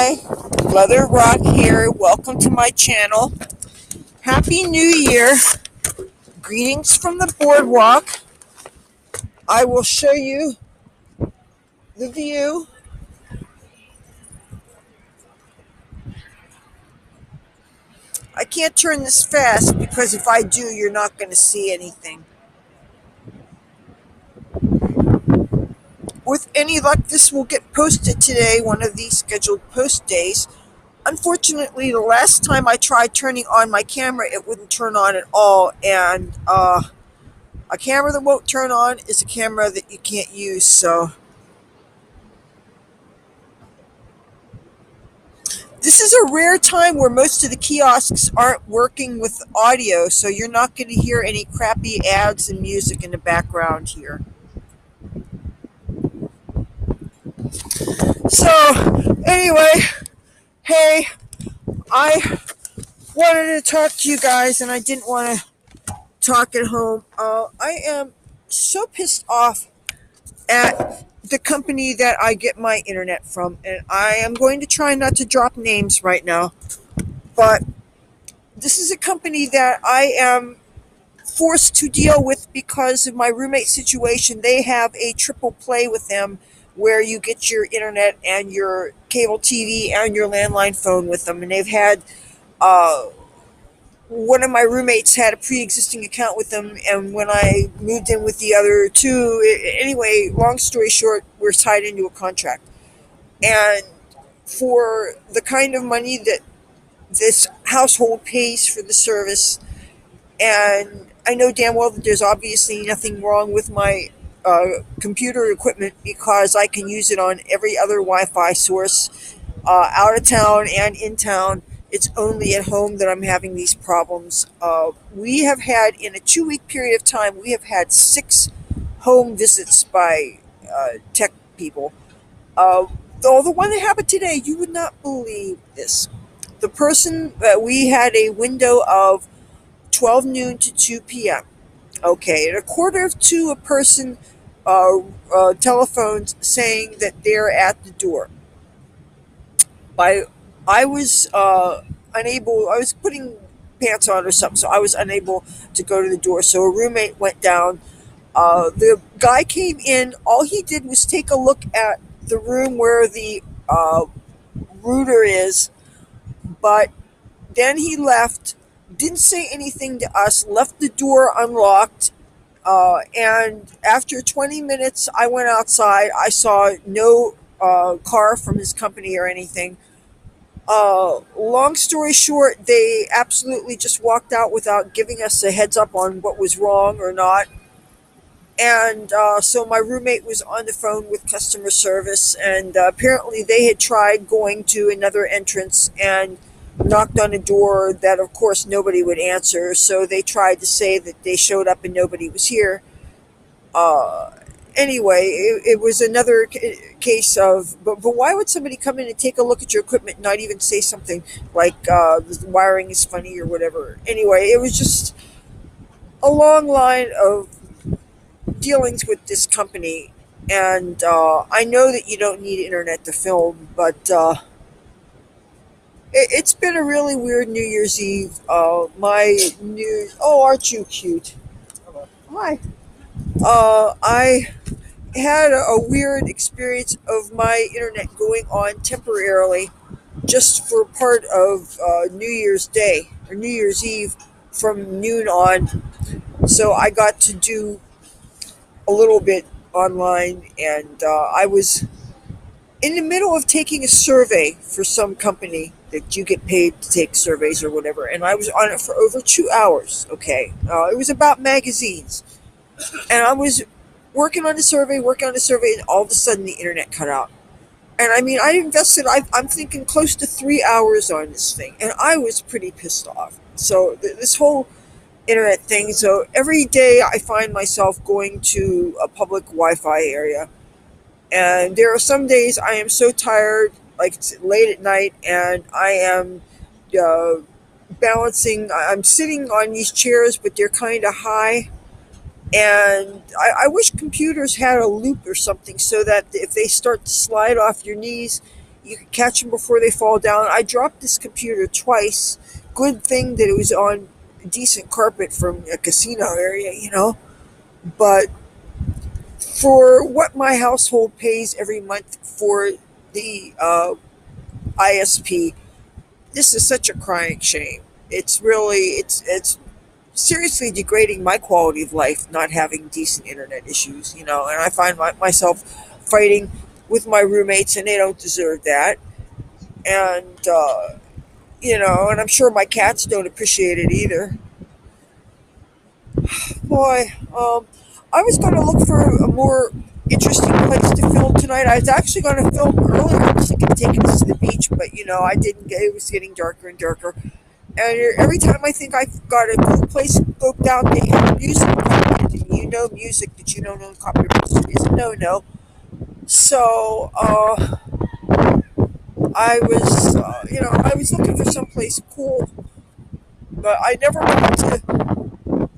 Hi, Leather Rokk here. Welcome to my channel. Happy New Year. Greetings from the boardwalk. I will show you the view. I can't turn this fast because if I do, you're not going to see anything. With any luck, this will get posted today, one of these scheduled post days. Unfortunately, the last time I tried turning on my camera, it wouldn't turn on at all, and a camera that won't turn on is a camera that you can't use, so this is a rare time where most of the kiosks aren't working with audio, so you're not going to hear any crappy ads and music in the background here. So, anyway, hey, I wanted to talk to you guys, and I didn't want to talk at home. I am so pissed off at the company that I get my internet from, and I am going to try not to drop names right now, but this is a company that I am forced to deal with because of my roommate situation. They have a triple play with them where you get your internet and your cable TV and your landline phone with them, and they've had uh, one of my roommates had a pre-existing account with them, and when I moved in with the other two, anyway, long story short, we're tied into a contract, and for the kind of money that this household pays for the service, and I know damn well that there's obviously nothing wrong with my computer equipment because I can use it on every other Wi-Fi source, out of town and in town. It's only at home that I'm having these problems. We have had, in a 2 week period of time, we have had 6 home visits by tech people. Though the one that happened today, you would not believe this. The person, we had a window of 12 noon to 2 p.m. Okay, at a quarter of 2, a person telephones saying that they're at the door. By I was unable. I was putting pants on or something, so I was unable to go to the door. So a roommate went down. The guy came in. All he did was take a look at the room where the router is, but then he left. Didn't say anything to us. Left the door unlocked. And after 20 minutes, I went outside. I saw no car from his company or anything. Long story short, they absolutely just walked out without giving us a heads up on what was wrong or not. And so my roommate was on the phone with customer service, and apparently they had tried going to another entrance and knocked on a door that, of course, nobody would answer. So they tried to say that they showed up and nobody was here. Uh, anyway, it was another case of, but why would somebody come in and take a look at your equipment and not even say something like the wiring is funny or whatever? Anyway, it was just a long line of dealings with this company. And I know that you don't need internet to film, but it's been a really weird New Year's Eve. Oh, aren't you cute? Hi. I had a weird experience of my internet going on temporarily just for part of New Year's Day or New Year's Eve from noon on. So I got to do a little bit online, and I was in the middle of taking a survey for some company that you get paid to take surveys or whatever, and I was on it for over 2 hours. Okay, it was about magazines, and I was working on the survey, and all of a sudden the internet cut out. And I mean, I invested, I'm thinking close to 3 hours on this thing, and I was pretty pissed off. So this whole internet thing. So every day I find myself going to a public Wi-Fi area, and there are some days I am so tired, like it's late at night, and I am uh, balancing. I'm sitting on these chairs, but they're kind of high. And I wish computers had a loop or something so that if they start to slide off your knees, you can catch them before they fall down. I dropped this computer twice. Good thing that it was on decent carpet from a casino area. But for what my household pays every month for the ISP, this is such a crying shame. It's seriously degrading my quality of life not having decent internet issues. And I find myself fighting with my roommates, and they don't deserve that. And I'm sure my cats don't appreciate it either. Boy, I was going to look for a more interesting place to film tonight. I was actually going to film earlier. I was thinking of taking us to the beach, but I didn't. It was getting darker and darker. And every time I think I've got a cool place scoped out, they have music copyrighted. Music that you don't own copyright is a no-no. So I was looking for someplace cool, but I never wanted to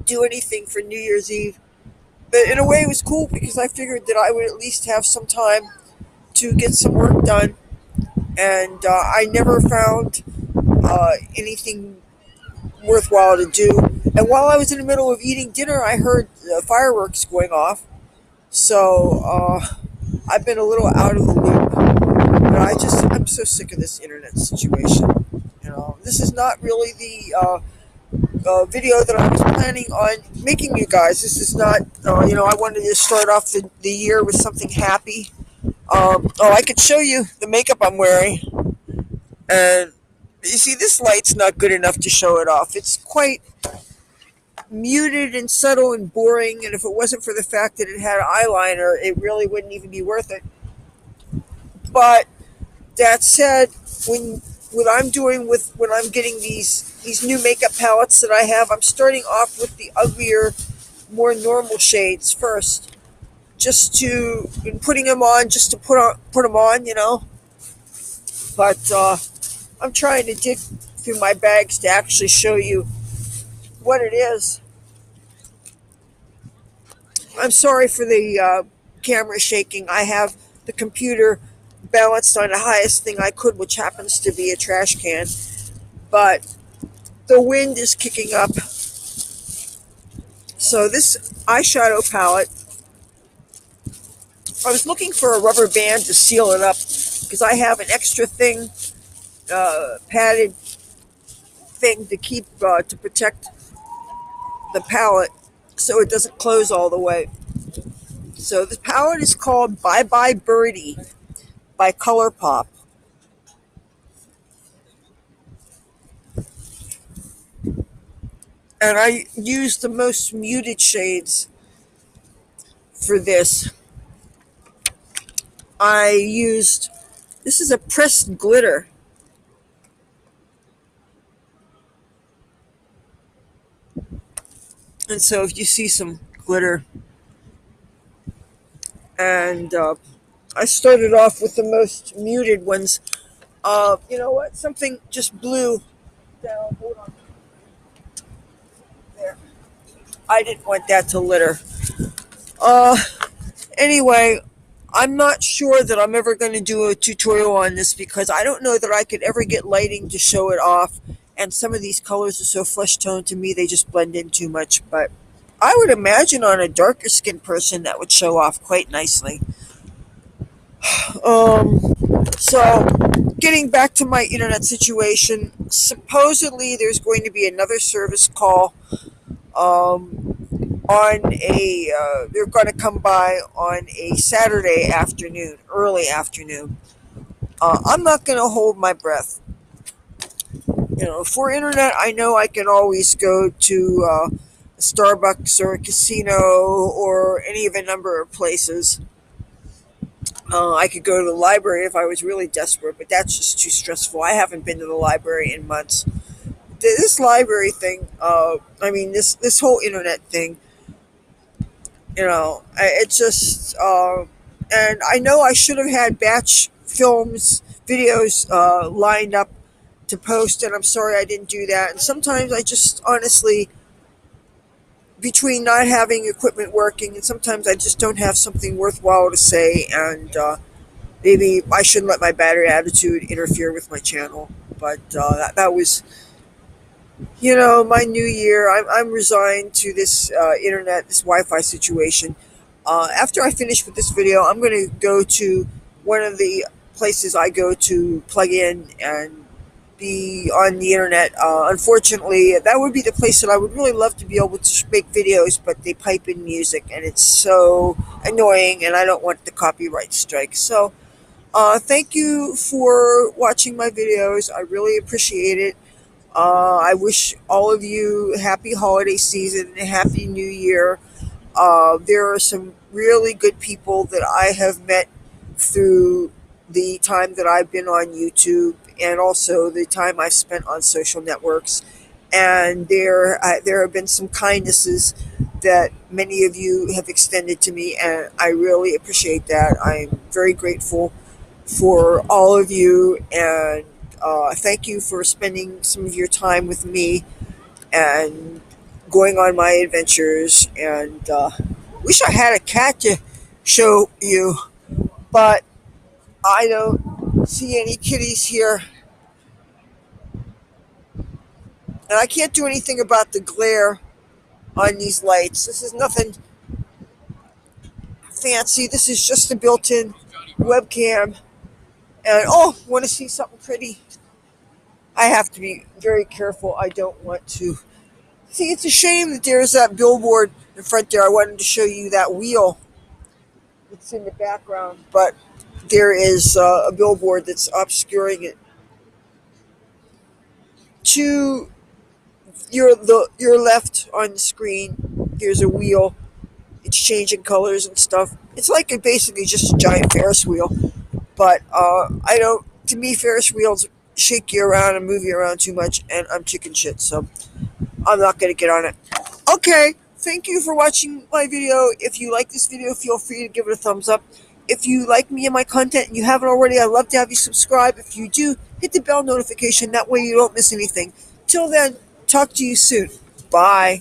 do anything for New Year's Eve. But in a way, it was cool because I figured that I would at least have some time to get some work done, and I never found anything worthwhile to do. And while I was in the middle of eating dinner, I heard fireworks going off. So I've been a little out of the loop. But I'm so sick of this internet situation. This is not really the video that I was planning on making you guys. This is not, I wanted to start off the year with something happy. I could show you the makeup I'm wearing. And you see, this light's not good enough to show it off. It's quite muted and subtle and boring. And if it wasn't for the fact that it had eyeliner, it really wouldn't even be worth it. But that said, what I'm doing when I'm getting these new makeup palettes that I have, I'm starting off with the uglier, more normal shades first, and putting them on just to put them on. But I'm trying to dig through my bags to actually show you what it is. I'm sorry for the camera shaking. I have the computer balanced on the highest thing I could, which happens to be a trash can. But the wind is kicking up. So this eyeshadow palette, I was looking for a rubber band to seal it up because I have an extra thing, padded thing to protect the palette so it doesn't close all the way. So the palette is called Bye Bye Birdie by ColourPop. And I used the most muted shades for this. This is a pressed glitter. And so if you see some glitter, and I started off with the most muted ones. You know what? Something just blew down. Hold on. There. I didn't want that to litter. Anyway, I'm not sure that I'm ever going to do a tutorial on this because I don't know that I could ever get lighting to show it off. And some of these colors are so flesh toned to me, they just blend in too much. But I would imagine on a darker skinned person that would show off quite nicely. So, getting back to my internet situation, supposedly there's going to be another service call they're going to come by on a Saturday afternoon, early afternoon. I'm not going to hold my breath. For internet, I know I can always go to a Starbucks or a casino or any of a number of places. I could go to the library if I was really desperate, but that's just too stressful. I haven't been to the library in months. This library thing, this whole internet thing, it's just, and I know I should have had batch videos lined up to post, and I'm sorry I didn't do that. And sometimes I just honestly, between not having equipment working, and sometimes I just don't have something worthwhile to say, and maybe I shouldn't let my battery attitude interfere with my channel. But that was, my new year. I'm resigned to this internet, this Wi-Fi situation. After I finish with this video, I'm going to go to one of the places I go to plug in and be on the internet. Unfortunately, that would be the place that I would really love to be able to make videos, but they pipe in music, and it's so annoying, and I don't want the copyright strike. So, thank you for watching my videos. I really appreciate it. I wish all of you a happy holiday season, a happy new year. There are some really good people that I have met through the time that I've been on YouTube and also the time I've spent on social networks. And there have been some kindnesses that many of you have extended to me, and I really appreciate that. I'm very grateful for all of you, and thank you for spending some of your time with me and going on my adventures. And wish I had a cat to show you, but I don't see any kitties here, and I can't do anything about the glare on these lights. This is nothing fancy. This is just a built-in webcam. And oh, want to see something pretty? I have to be very careful. I don't want to. See, it's a shame that there's that billboard in front there. I wanted to show you that wheel that's in the background, but there is a billboard that's obscuring it. To your left on the screen, there's a wheel. It's changing colors and stuff. It's like basically just a giant Ferris wheel. But I don't. To me, Ferris wheels shake you around and move you around too much, and I'm chicken shit, so I'm not going to get on it. Okay, thank you for watching my video. If you like this video, feel free to give it a thumbs up. If you like me and my content and you haven't already, I'd love to have you subscribe. If you do, hit the bell notification. That way you don't miss anything. Till then, talk to you soon. Bye.